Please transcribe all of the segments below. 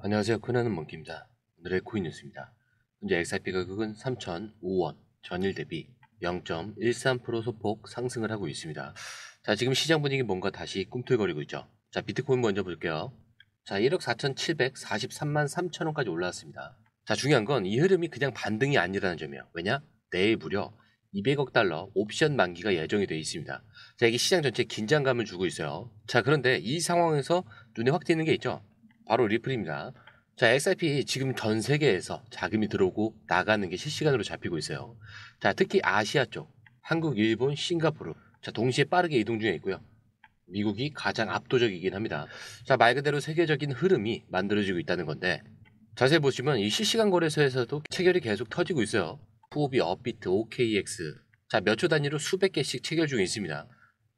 안녕하세요. 코난은 먼키입니다. 오늘의 코인 뉴스입니다. 현재 XRP 가격은 3,005원, 전일 대비 0.13% 소폭 상승을 하고 있습니다. 자, 지금 시장 분위기 뭔가 다시 꿈틀거리고 있죠. 자, 비트코인 먼저 볼게요. 자, 1억 4,743만 3천원까지 올라왔습니다. 자, 중요한 건 이 흐름이 그냥 반등이 아니라는 점이에요. 왜냐? 내일 무려 200억 달러 옵션 만기가 예정이 되어 있습니다. 자, 이게 시장 전체에 긴장감을 주고 있어요. 자, 그런데 이 상황에서 눈에 확 띄는 게 있죠. 바로 리플입니다. 자, XRP 지금 전 세계에서 자금이 들어오고 나가는 게 실시간으로 잡히고 있어요. 자, 특히 아시아 쪽, 한국, 일본, 싱가포르, 자, 동시에 빠르게 이동 중에 있고요. 미국이 가장 압도적이긴 합니다. 자, 말 그대로 세계적인 흐름이 만들어지고 있다는 건데, 자세히 보시면 이 실시간 거래소에서도 체결이 계속 터지고 있어요. 후오비, 업비트, OKX, 자, 몇 초 단위로 수백 개씩 체결 중에 있습니다.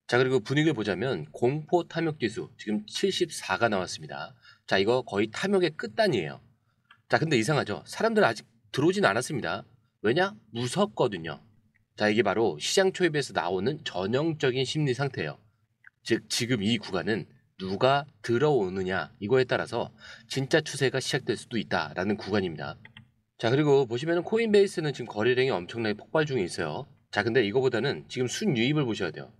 자, 그리고 분위기를 보자면 공포 탐욕 지수 지금 74가 나왔습니다. 자, 이거 거의 탐욕의 끝단이에요. 자, 근데 이상하죠? 사람들 아직 들어오진 않았습니다. 왜냐? 무섭거든요. 자, 이게 바로 시장 초입에서 나오는 전형적인 심리 상태예요. 즉, 지금 이 구간은 누가 들어오느냐 이거에 따라서 진짜 추세가 시작될 수도 있다라는 구간입니다. 자, 그리고 보시면 코인베이스는 지금 거래량이 엄청나게 폭발 중에 있어요. 자, 근데 이거보다는 지금 순유입을 보셔야 돼요.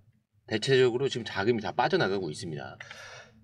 대체적으로 지금 자금이 다 빠져나가고 있습니다.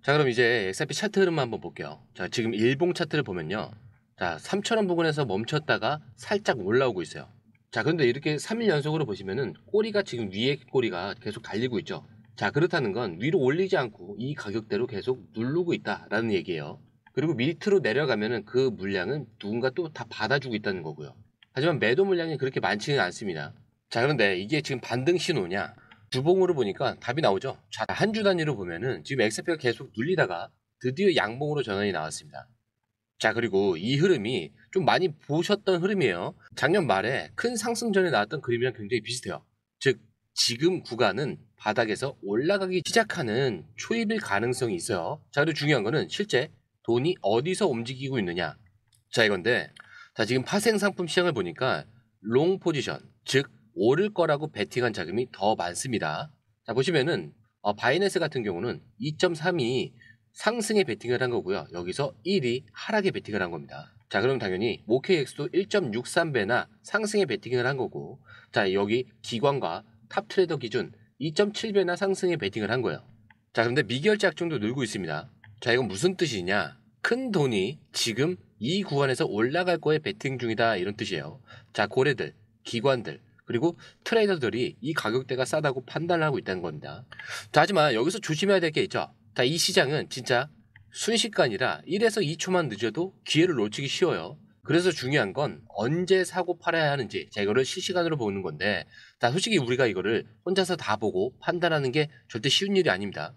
자, 그럼 이제 XRP 차트 흐름만 한번 볼게요. 자, 지금 일봉 차트를 보면요. 자, 3,000원 부근에서 멈췄다가 살짝 올라오고 있어요. 자, 그런데 이렇게 3일 연속으로 보시면은 꼬리가 지금 위에 꼬리가 계속 달리고 있죠. 자, 그렇다는 건 위로 올리지 않고 이 가격대로 계속 누르고 있다라는 얘기예요. 그리고 밑으로 내려가면은 그 물량은 누군가 또 다 받아주고 있다는 거고요. 하지만 매도 물량이 그렇게 많지는 않습니다. 자, 그런데 이게 지금 반등 신호냐? 주봉으로 보니까 답이 나오죠. 자, 한 주 단위로 보면은 지금 XRP가 계속 눌리다가 드디어 양봉으로 전환이 나왔습니다. 자, 그리고 이 흐름이 좀 많이 보셨던 흐름이에요. 작년 말에 큰 상승 전에 나왔던 그림이랑 굉장히 비슷해요. 즉, 지금 구간은 바닥에서 올라가기 시작하는 초입일 가능성이 있어요. 자, 그리고 중요한 거는 실제 돈이 어디서 움직이고 있느냐. 자, 이건데, 자, 지금 파생 상품 시장을 보니까 롱 포지션, 즉 오를 거라고 베팅한 자금이 더 많습니다. 자, 보시면은 바이낸스 같은 경우는 2.3이 상승에 베팅을 한 거고요. 여기서 1이 하락에 베팅을 한 겁니다. 자, 그럼 당연히 OKX도 1.63배나 상승에 베팅을 한 거고, 자, 여기 기관과 탑트레이더 기준 2.7배나 상승에 베팅을 한 거예요. 자, 그런데 미결제 약정도 늘고 있습니다. 자, 이건 무슨 뜻이냐? 큰 돈이 지금 이 구간에서 올라갈 거에 베팅 중이다 이런 뜻이에요. 자, 고래들, 기관들, 그리고 트레이더들이 이 가격대가 싸다고 판단을 하고 있다는 겁니다. 자, 하지만 여기서 조심해야 될 게 있죠. 자, 이 시장은 진짜 순식간이라 1에서 2초만 늦어도 기회를 놓치기 쉬워요. 그래서 중요한 건 언제 사고 팔아야 하는지, 자, 이거를 실시간으로 보는 건데, 자, 솔직히 우리가 이거를 혼자서 다 보고 판단하는 게 절대 쉬운 일이 아닙니다.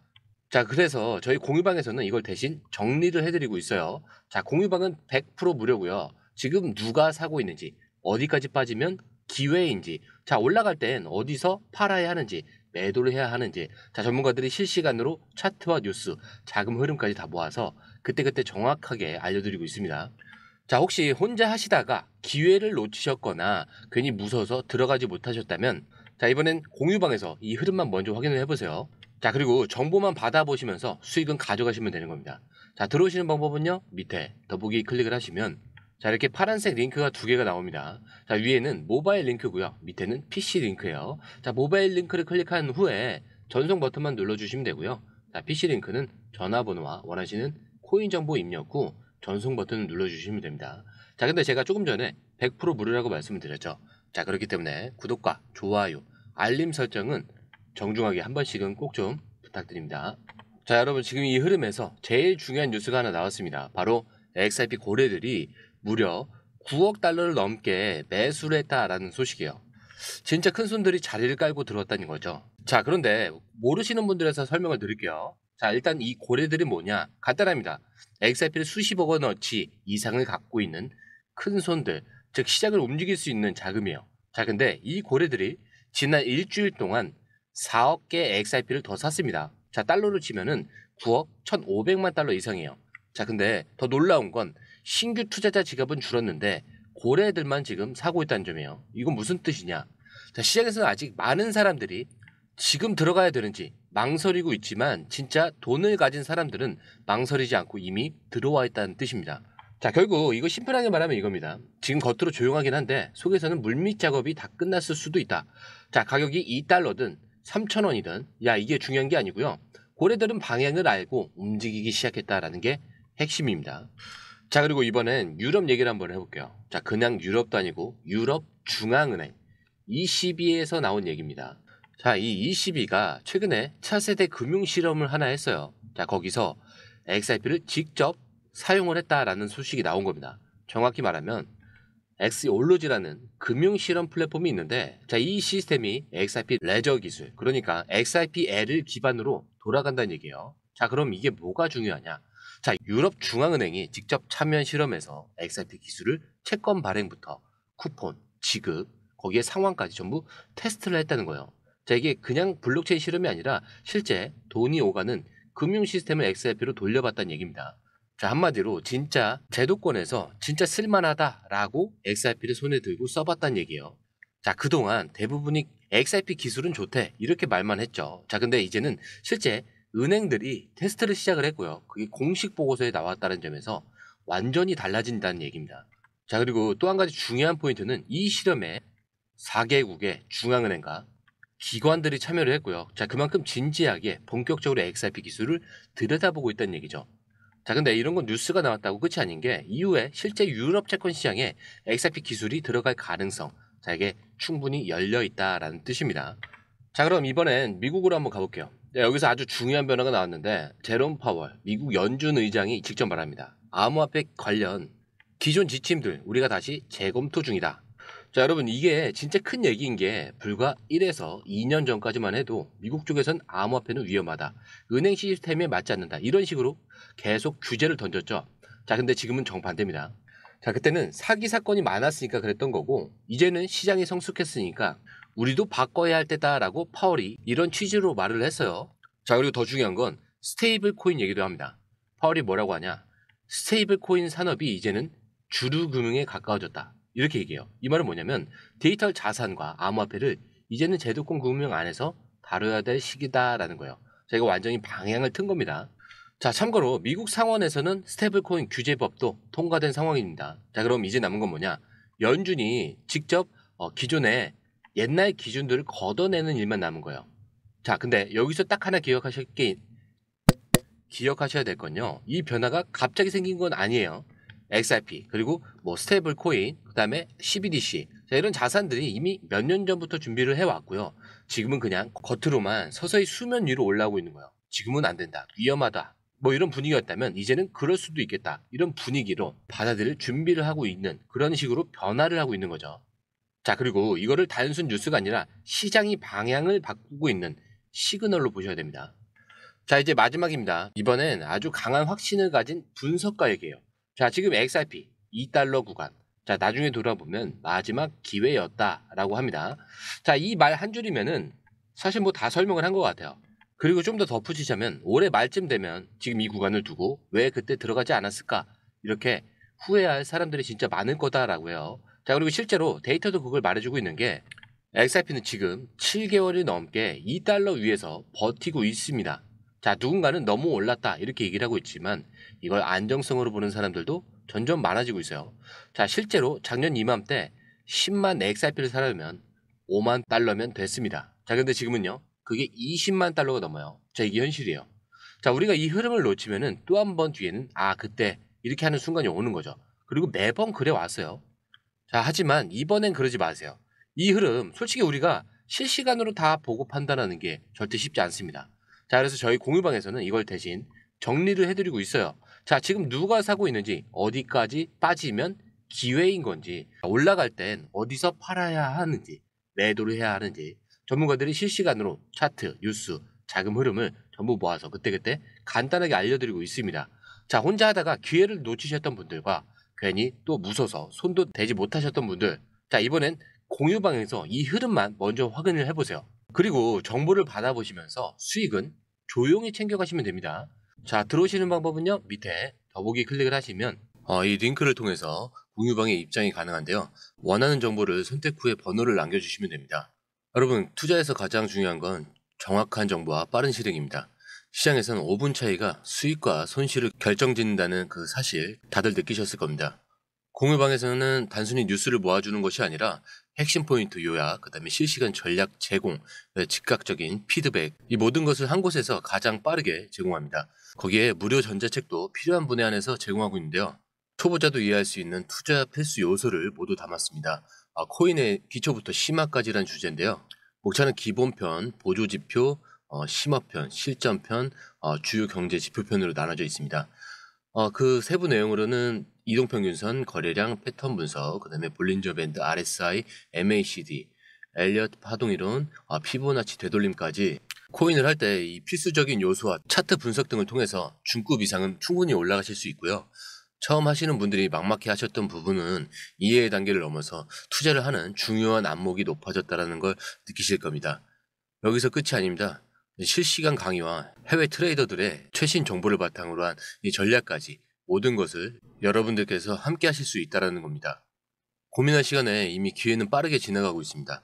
자, 그래서 저희 공유방에서는 이걸 대신 정리를 해드리고 있어요. 자, 공유방은 100% 무료고요. 지금 누가 사고 있는지, 어디까지 빠지면 기회인지, 자, 올라갈 땐 어디서 팔아야 하는지, 매도를 해야 하는지, 자, 전문가들이 실시간으로 차트와 뉴스, 자금 흐름까지 다 모아서 그때그때 정확하게 알려드리고 있습니다. 자, 혹시 혼자 하시다가 기회를 놓치셨거나 괜히 무서워서 들어가지 못하셨다면, 자, 이번엔 공유방에서 이 흐름만 먼저 확인을 해보세요. 자, 그리고 정보만 받아보시면서 수익은 가져가시면 되는 겁니다. 자, 들어오시는 방법은요, 밑에 더보기 클릭을 하시면, 자, 이렇게 파란색 링크가 두 개가 나옵니다. 자, 위에는 모바일 링크고요, 밑에는 PC 링크예요. 자, 모바일 링크를 클릭한 후에 전송 버튼만 눌러주시면 되고요. 자, PC 링크는 전화번호와 원하시는 코인 정보 입력 후 전송 버튼을 눌러주시면 됩니다. 자, 근데 제가 조금 전에 100% 무료라고 말씀을 드렸죠. 자, 그렇기 때문에 구독과 좋아요, 알림 설정은 정중하게 한 번씩은 꼭 좀 부탁드립니다. 자, 여러분, 지금 이 흐름에서 제일 중요한 뉴스가 하나 나왔습니다. 바로 XRP 고래들이 무려 9억 달러를 넘게 매수를 했다라는 소식이에요. 진짜 큰 손들이 자리를 깔고 들어왔다는 거죠. 자, 그런데 모르시는 분들에서 설명을 드릴게요. 자, 일단 이 고래들이 뭐냐? 간단합니다. XRP를 수십억 원어치 이상을 갖고 있는 큰 손들, 즉 시장을 움직일 수 있는 자금이에요. 자, 근데 이 고래들이 지난 일주일 동안 4억 개 XRP를 더 샀습니다. 자, 달러로 치면은 9억 1,500만 달러 이상이에요. 자, 근데 더 놀라운 건 신규 투자자 지갑은 줄었는데 고래들만 지금 사고 있다는 점이에요. 이건 무슨 뜻이냐? 자, 시장에서는 아직 많은 사람들이 지금 들어가야 되는지 망설이고 있지만 진짜 돈을 가진 사람들은 망설이지 않고 이미 들어와 있다는 뜻입니다. 자, 결국 이거 심플하게 말하면 이겁니다. 지금 겉으로 조용하긴 한데 속에서는 물밑 작업이 다 끝났을 수도 있다. 자, 가격이 2달러든 3,000원이든 야, 이게 중요한 게 아니고요. 고래들은 방향을 알고 움직이기 시작했다라는 게 핵심입니다. 자, 그리고 이번엔 유럽 얘기를 한번 해볼게요. 자, 그냥 유럽도 아니고 유럽 중앙은행 ECB에서 나온 얘기입니다. 자, 이 ECB가 최근에 차세대 금융 실험을 하나 했어요. 자, 거기서 XRP를 직접 사용을 했다라는 소식이 나온 겁니다. 정확히 말하면 엑스올로지라는 금융 실험 플랫폼이 있는데, 자, 이 시스템이 XRP 레저 기술, 그러니까 XRPL을 기반으로 돌아간다는 얘기예요. 자, 그럼 이게 뭐가 중요하냐? 자, 유럽 중앙은행이 직접 참여한 실험에서 XRP 기술을 채권 발행부터 쿠폰, 지급, 거기에 상환까지 전부 테스트를 했다는 거예요. 자, 이게 그냥 블록체인 실험이 아니라 실제 돈이 오가는 금융 시스템을 XRP로 돌려봤다는 얘기입니다. 자, 한마디로 진짜 제도권에서 진짜 쓸만하다라고 XRP를 손에 들고 써봤다는 얘기예요. 자, 그동안 대부분이 XRP 기술은 좋대 이렇게 말만 했죠. 자, 근데 이제는 실제 은행들이 테스트를 시작을 했고요. 그게 공식 보고서에 나왔다는 점에서 완전히 달라진다는 얘기입니다. 자, 그리고 또 한 가지 중요한 포인트는 이 실험에 4개국의 중앙은행과 기관들이 참여를 했고요. 자, 그만큼 진지하게 본격적으로 XRP 기술을 들여다보고 있다는 얘기죠. 자, 근데 이런 건 뉴스가 나왔다고 끝이 아닌 게 이후에 실제 유럽 채권 시장에 XRP 기술이 들어갈 가능성, 자, 이게 충분히 열려 있다라는 뜻입니다. 자, 그럼 이번엔 미국으로 한번 가볼게요. 네, 여기서 아주 중요한 변화가 나왔는데 제롬 파월 미국 연준 의장이 직접 말합니다. 암호화폐 관련 기존 지침들 우리가 다시 재검토 중이다. 자, 여러분, 이게 진짜 큰 얘기인 게 불과 1에서 2년 전까지만 해도 미국 쪽에선 암호화폐는 위험하다, 은행 시스템에 맞지 않는다, 이런 식으로 계속 규제를 던졌죠. 자, 근데 지금은 정반대입니다. 자, 그때는 사기 사건이 많았으니까 그랬던 거고 이제는 시장이 성숙했으니까 우리도 바꿔야 할 때다라고 파월이 이런 취지로 말을 했어요. 자, 그리고 더 중요한 건 스테이블 코인 얘기도 합니다. 파월이 뭐라고 하냐? 스테이블 코인 산업이 이제는 주류 금융에 가까워졌다, 이렇게 얘기해요. 이 말은 뭐냐면 디지털 자산과 암호화폐를 이제는 제도권 금융 안에서 다뤄야 될 시기다라는 거예요. 자, 이거 완전히 방향을 튼 겁니다. 자, 참고로 미국 상원에서는 스테이블코인 규제법도 통과된 상황입니다. 자, 그럼 이제 남은 건 뭐냐? 연준이 직접 기존의 옛날 기준들을 걷어내는 일만 남은 거예요. 자, 근데 여기서 딱 하나 기억하셔야 될 건요. 이 변화가 갑자기 생긴 건 아니에요. XRP, 그리고 뭐 스테이블 코인, 그 다음에 CBDC. 자, 이런 자산들이 이미 몇 년 전부터 준비를 해왔고요. 지금은 그냥 겉으로만 서서히 수면 위로 올라오고 있는 거예요. 지금은 안 된다, 위험하다, 뭐 이런 분위기였다면 이제는 그럴 수도 있겠다, 이런 분위기로 받아들일 준비를 하고 있는 그런 식으로 변화를 하고 있는 거죠. 자, 그리고 이거를 단순 뉴스가 아니라 시장이 방향을 바꾸고 있는 시그널로 보셔야 됩니다. 자, 이제 마지막입니다. 이번엔 아주 강한 확신을 가진 분석가 얘기예요. 자, 지금 XRP 2달러 구간. 자, 나중에 돌아보면 마지막 기회였다라고 합니다. 자, 이 말 한 줄이면은 사실 뭐 다 설명을 한 것 같아요. 그리고 좀 더 덧붙이자면 올해 말쯤 되면 지금 이 구간을 두고 왜 그때 들어가지 않았을까? 이렇게 후회할 사람들이 진짜 많을 거다라고 해요. 자, 그리고 실제로 데이터도 그걸 말해주고 있는 게 XRP는 지금 7개월이 넘게 2달러 위에서 버티고 있습니다. 자, 누군가는 너무 올랐다 이렇게 얘기를 하고 있지만 이걸 안정성으로 보는 사람들도 점점 많아지고 있어요. 자, 실제로 작년 이맘때 10만 XRP를 사려면 5만 달러면 됐습니다. 자, 근데 지금은요, 그게 20만 달러가 넘어요. 자, 이게 현실이에요. 자, 우리가 이 흐름을 놓치면은 또 한 번 뒤에는 그때 이렇게 하는 순간이 오는 거죠. 그리고 매번 그래 왔어요. 자, 하지만 이번엔 그러지 마세요. 이 흐름 솔직히 우리가 실시간으로 다 보고 판단하는 게 절대 쉽지 않습니다. 자, 그래서 저희 공유방에서는 이걸 대신 정리를 해드리고 있어요. 자, 지금 누가 사고 있는지, 어디까지 빠지면 기회인 건지, 올라갈 땐 어디서 팔아야 하는지, 매도를 해야 하는지, 전문가들이 실시간으로 차트, 뉴스, 자금 흐름을 전부 모아서 그때그때 간단하게 알려드리고 있습니다. 자, 혼자 하다가 기회를 놓치셨던 분들과 괜히 또 무서워서 손도 대지 못하셨던 분들, 자, 이번엔 공유방에서 이 흐름만 먼저 확인을 해보세요. 그리고 정보를 받아보시면서 수익은 조용히 챙겨가시면 됩니다. 자, 들어오시는 방법은요, 밑에 더보기 클릭을 하시면 이 링크를 통해서 공유방에 입장이 가능한데요. 원하는 정보를 선택 후에 번호를 남겨주시면 됩니다. 여러분, 투자에서 가장 중요한 건 정확한 정보와 빠른 실행입니다. 시장에서는 5분 차이가 수익과 손실을 결정짓는다는 그 사실 다들 느끼셨을 겁니다. 공유방에서는 단순히 뉴스를 모아주는 것이 아니라 핵심 포인트 요약, 그다음에 실시간 전략 제공, 즉각적인 피드백, 이 모든 것을 한 곳에서 가장 빠르게 제공합니다. 거기에 무료 전자책도 필요한 분야 안에서 제공하고 있는데요. 초보자도 이해할 수 있는 투자 필수 요소를 모두 담았습니다. 코인의 기초부터 심화까지란 주제인데요. 목차는 기본편, 보조지표, 심화편, 실전편, 주요 경제 지표편으로 나눠져 있습니다. 그 세부 내용으로는 이동평균선, 거래량, 패턴 분석, 그다음에 볼린저 밴드, RSI, MACD, 엘리엇 파동이론, 피보나치 되돌림까지 코인을 할 때 이 필수적인 요소와 차트 분석 등을 통해서 중급 이상은 충분히 올라가실 수 있고요. 처음 하시는 분들이 막막해 하셨던 부분은 이해의 단계를 넘어서 투자를 하는 중요한 안목이 높아졌다는 걸 느끼실 겁니다. 여기서 끝이 아닙니다. 실시간 강의와 해외 트레이더들의 최신 정보를 바탕으로 한 이 전략까지 모든 것을 여러분들께서 함께 하실 수 있다는 겁니다. 고민할 시간에 이미 기회는 빠르게 지나가고 있습니다.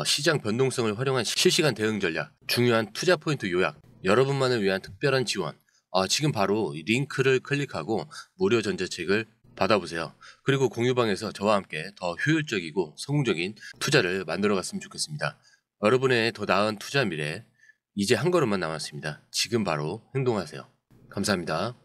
시장 변동성을 활용한 실시간 대응 전략, 중요한 투자 포인트 요약, 여러분만을 위한 특별한 지원. 지금 바로 이 링크를 클릭하고 무료 전자책을 받아보세요. 그리고 공유방에서 저와 함께 더 효율적이고 성공적인 투자를 만들어 갔으면 좋겠습니다. 여러분의 더 나은 투자 미래, 이제 한 걸음만 남았습니다. 지금 바로 행동하세요. 감사합니다.